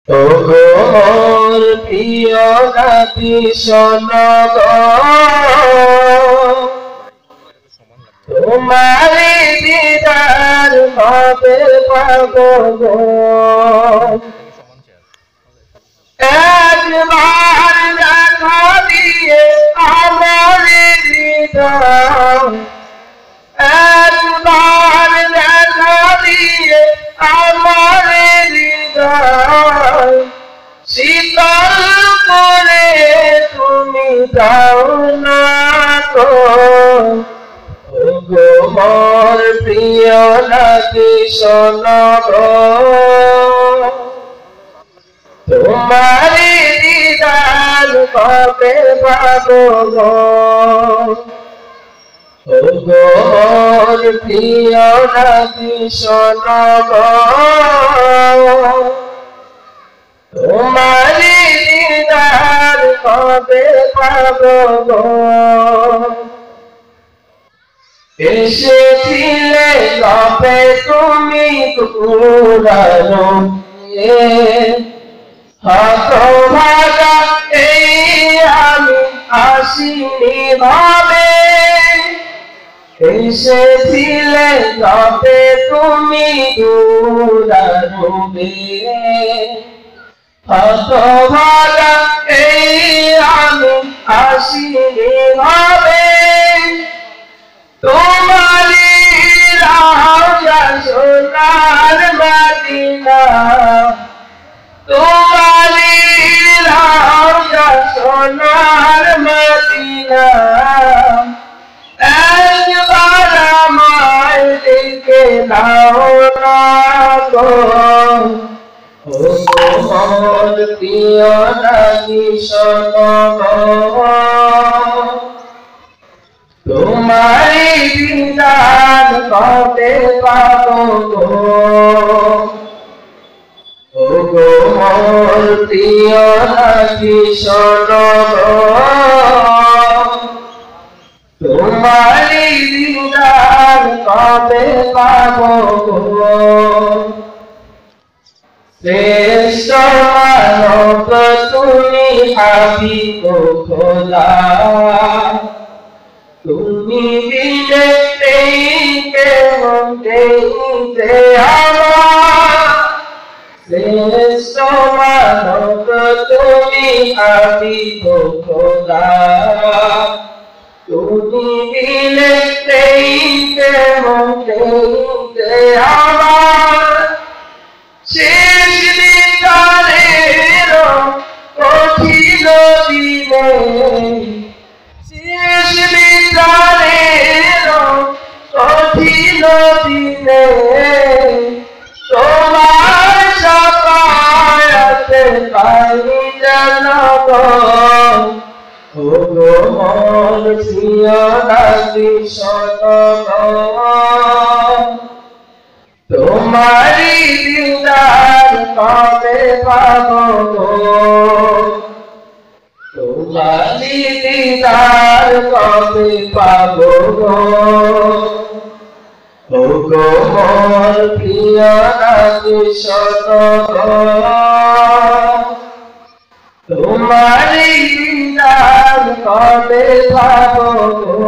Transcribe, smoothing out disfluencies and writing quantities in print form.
ওগো মোর প্রিয় নাতি শোনো গো, তোমারি দিদার হবে পাবো গো। একবার দেখা দিয়ে আমার হৃদয়, একবার দেখা দিয়ে আমার হৃদয় শীতল করে তুমি দাও না গো। ওগো মোর প্রিয় নাতি শোনো গো, তোমারি দিদার কবে পাবো গো। ওগো মোর প্রিয় নাতি শোনো গো, তোমারি দিদার কবে পাবো গো। এসেছিলে কবে তুমি পুরানো হতভাগা এই আমি আসিনি ভাবে। এসেছিলে কবে তুমি পুরানো হতভাগা এই আমি আসিনি ভাবে। তোমারি রাজা সোনার মদিনা, তোমারি রাজা সোনার মদিনা একবার আমায় দেখে নাও না গো। ওগো মোর প্রিয় নাতি শোনো গো, তোমারি দিদার কবে পাবো গো। ওগো মোর প্রিয় নাতি শোনো গো, তোমারি দিদার কবে পাবো গো। শ্রেষ্ঠ মানব তুমি হাবিব খোদা, তুমি বিনে নেই কেমন দেখতে আমার। শ্রেষ্ঠ মানব তুমি হাবিব খোদা, তুমি বিনে নেই কেমন দেখতে আমার। শেষ বিচারের কঠিন দিনে, শেষ বিচারের কঠিন দিনে তোমার শাফায়াতে পাই যেন গো। ওগো মোর প্রিয় নাতি শোনো গো, তোমারি দিদার কবে পাবো গো। তোমারি দিদার কবে পাবো গো। ওগো মোর প্রিয় নাতি শোনো গো, তোমারি দিদার কবে পাবো গো।